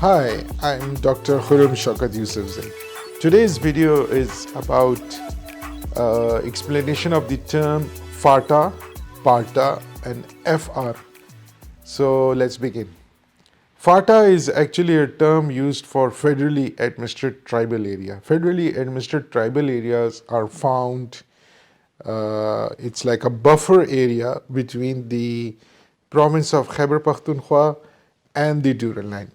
Hi, I'm Dr. Khurrum Shaukat Yusafzai. Today's video is about explanation of the term FATA, PARTA and FR. So let's begin. FATA is actually a term used for federally administered tribal area. Federally administered tribal areas are found, it's like a buffer area between the province of Khyber Pakhtunkhwa and the Durand Line.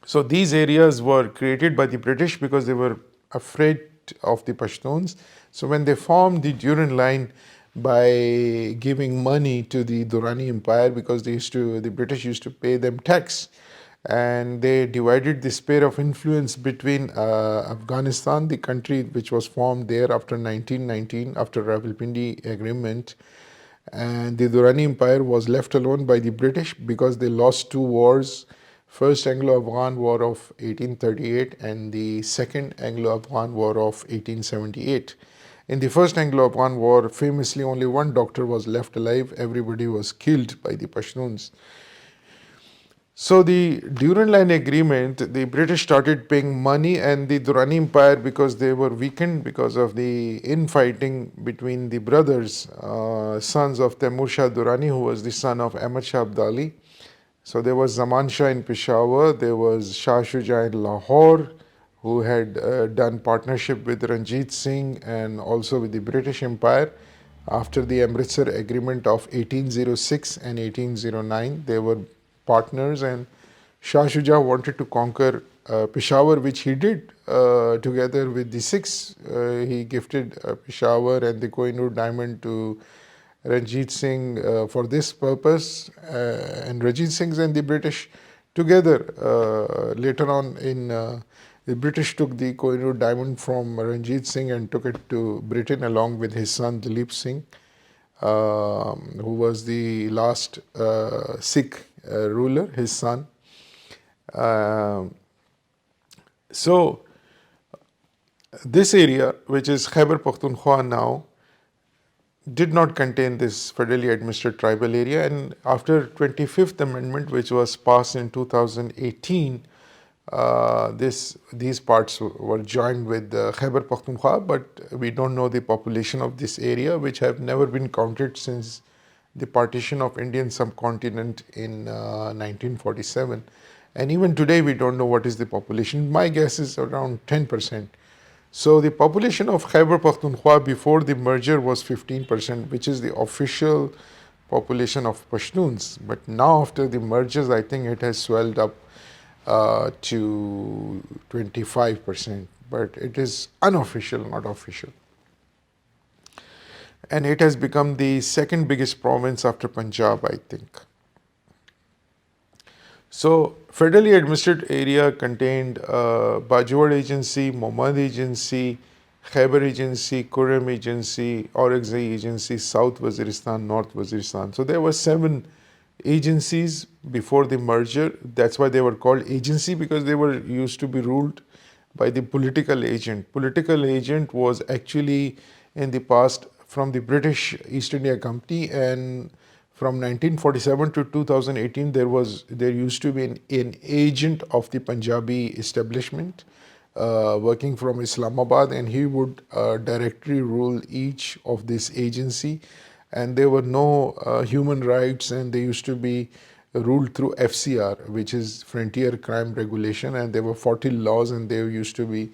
So these areas were created by the British because they were afraid of the Pashtuns. So when they formed the Durand Line by giving money to the Durrani Empire, because the British used to pay them tax, and they divided the sphere of influence between Afghanistan, the country which was formed there after 1919, after Rawalpindi Agreement, and the Durrani Empire was left alone by the British because they lost two wars. First Anglo-Afghan War of 1838 and the Second Anglo-Afghan War of 1878. In the First Anglo-Afghan War, famously only one doctor was left alive. Everybody was killed by the Pashtuns. So the Durand Line Agreement, the British started paying money, and the Durrani Empire, because they were weakened because of the infighting between the brothers, sons of Temur Shah Durrani, who was the son of Ahmad Shah Abdali. So there was Zaman Shah in Peshawar, there was Shah Shuja in Lahore, who had done partnership with Ranjit Singh and also with the British Empire. After the Amritsar Agreement of 1806 and 1809, they were partners, and Shah Shuja wanted to conquer Peshawar, which he did together with the Sikhs. He gifted Peshawar and the Kohinoor diamond to Ranjit Singh for this purpose, and Ranjit Singh and the British together later on the British took the Kohinoor diamond from Ranjit Singh and took it to Britain along with his son Dalip Singh, who was the last Sikh ruler, his son. So this area, which is Khyber Pakhtunkhwa now, did not contain this federally administered tribal area, and after 25th Amendment, which was passed in 2018, these parts were joined with Khyber Pakhtunkhwa, but we don't know the population of this area, which have never been counted since the partition of Indian subcontinent in 1947. And even today we don't know what is the population. My guess is around 10%. So the population of Khyber Pakhtunkhwa before the merger was 15%, which is the official population of Pashtuns. But now after the mergers, I think it has swelled up to 25%. But it is unofficial, not official. And it has become the second biggest province after Punjab, I think. So, federally administered area contained Bajwar Agency, Mohmand Agency, Khyber Agency, Khurrum Agency, Aurangzeb Agency, South Waziristan, North Waziristan. So there were 7 agencies before the merger. That's why they were called agency, because they were used to be ruled by the political agent. Political agent was actually in the past from the British East India Company, and from 1947 to 2018, there used to be an agent of the Punjabi establishment working from Islamabad, and he would directly rule each of this agency. And there were no human rights, and they used to be ruled through FCR, which is Frontier Crime Regulation, and there were 40 laws, and they used to be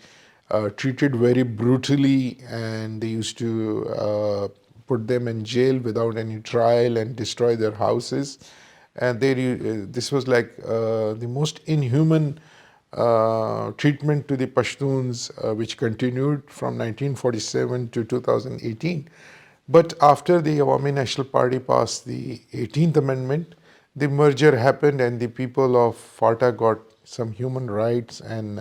treated very brutally, and they used to put them in jail without any trial and destroy their houses. And this was like the most inhuman treatment to the Pashtuns, which continued from 1947 to 2018. But after the Awami National Party passed the 18th Amendment, the merger happened, and the people of FATA got some human rights and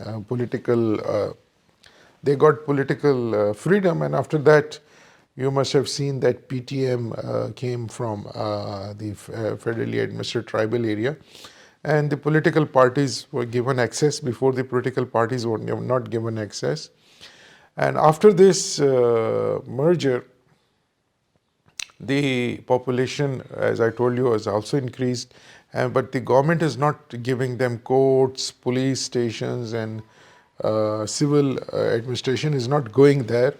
they got political freedom. And after that, you must have seen that PTM came from the federally administered tribal area, and the political parties were given access. Before, the political parties were not given access. And after this merger, the population, as I told you, has also increased, but the government is not giving them courts, police stations, and civil administration is not going there,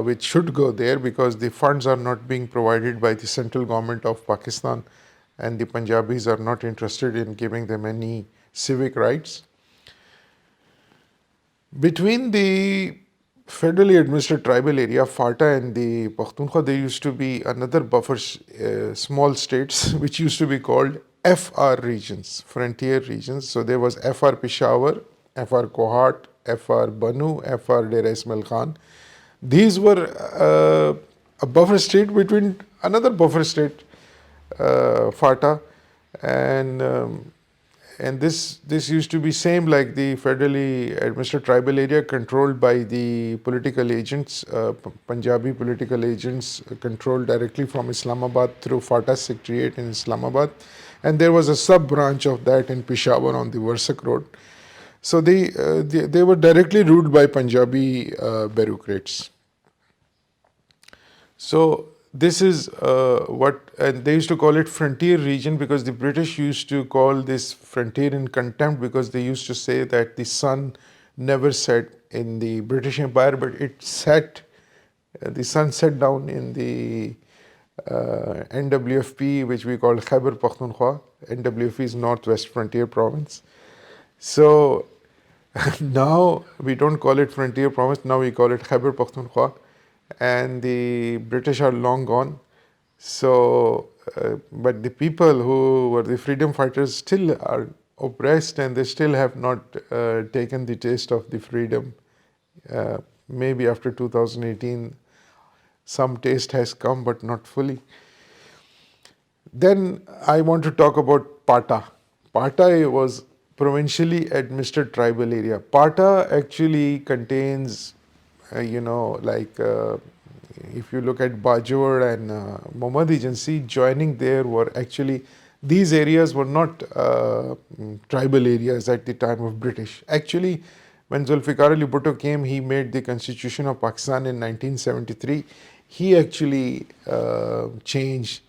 which should go there because the funds are not being provided by the central government of Pakistan, and the Punjabis are not interested in giving them any civic rights. Between the federally administered tribal area, FATA, and the Pakhtunkhwa, there used to be another buffer small states which used to be called FR regions, frontier regions. So there was FR Peshawar, FR Kohat, FR Banu, FR Dera Ismail Khan. These were a buffer state between another buffer state, FATA, and this used to be same like the federally administered tribal area controlled by the political agents, Punjabi political agents controlled directly from Islamabad through FATA Secretariat in Islamabad, and there was a sub branch of that in Peshawar on the Warsak Road. So they were directly ruled by Punjabi bureaucrats. So this is and they used to call it frontier region because the British used to call this frontier in contempt because they used to say that the sun never set in the British Empire, but it set, the sun set down in the NWFP, which we call Khyber Pakhtunkhwa. NWFP is Northwest Frontier Province. So now we don't call it frontier province, now we call it Khyber Pakhtunkhwa, and the British are long gone. So, but the people who were the freedom fighters still are oppressed, and they still have not taken the taste of the freedom. Maybe after 2018, some taste has come, but not fully. Then I want to talk about PATA. PATA was provincially administered tribal area. PATA actually contains, if you look at Bajor and Muhammad Agency, joining there were actually, these areas were not tribal areas at the time of British. Actually, when Zulfikar Ali Bhutto came, he made the Constitution of Pakistan in 1973. He actually changed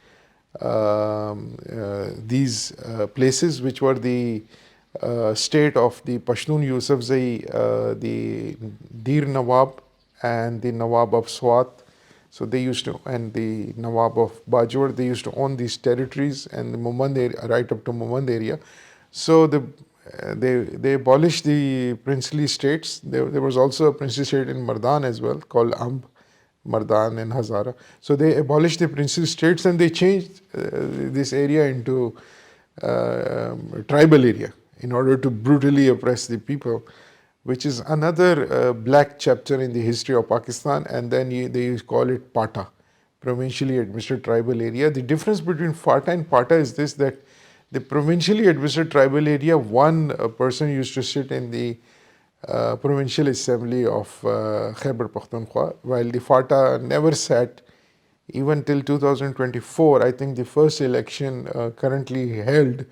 these places, which were the state of the Pashtun Yusafzai, the Dir Nawab and the Nawab of Swat. So they used to, and the Nawab of Bajor, they used to own these territories and the Mumand area, right up to Mumand area. So they abolished the princely states. There was also a princely state in Mardan as well called Amb, Mardan and Hazara. So they abolished the princely states and they changed this area into tribal area in order to brutally oppress the people, which is another black chapter in the history of Pakistan. And then they call it PATA, provincially administered tribal area. The difference between FATA and PATA is this, that the provincially administered tribal area, one person used to sit in the provincial assembly of Khyber Pakhtunkhwa, while the FATA never sat even till 2024. I think the first election currently held,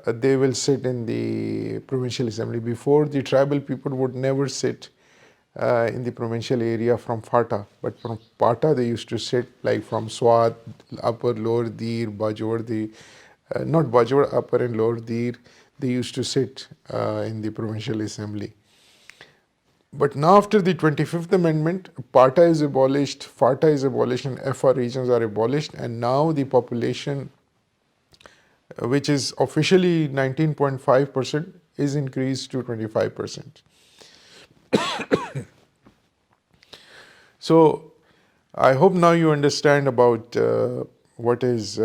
they will sit in the provincial assembly. Before, the tribal people would never sit in the provincial area from FATA, but from PATA they used to sit like from Swat, Upper, Lower Dir, Bajor, not Bajor, Upper and Lower Dir, they used to sit in the provincial assembly. But now after the 25th Amendment, PATA is abolished, FATA is abolished, and FR regions are abolished, and now the population, which is officially 19.5%, is increased to 25%. So I hope now you understand about what is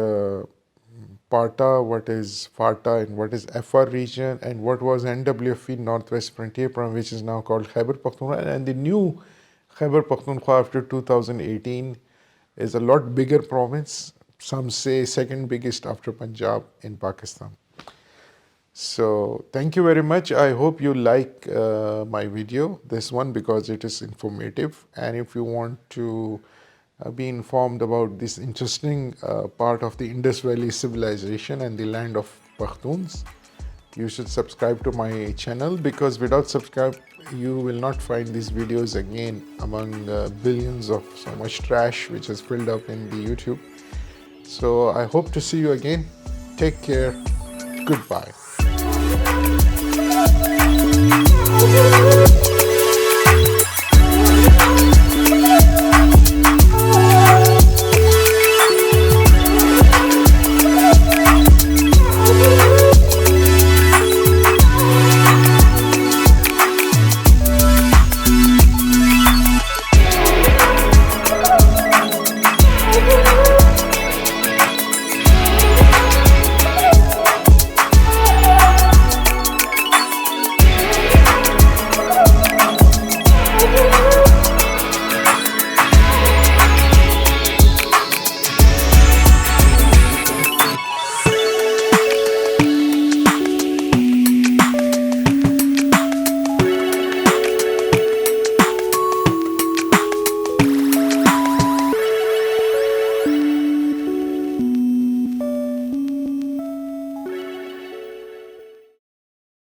PATA, what is FATA, and what is FR region, and what was NWFP, Northwest Frontier Province, which is now called Khyber Pakhtunkhwa. And the new Khyber Pakhtunkhwa after 2018 is a lot bigger province. Some say second biggest after Punjab in Pakistan. So thank you very much. I hope you like my video, this one, because it is informative. And if you want to be informed about this interesting part of the Indus Valley civilization and the land of Pakhtuns, you should subscribe to my channel, because without you will not find these videos again among billions of so much trash which is filled up in the YouTube. So I hope to see you again. Take care. Goodbye.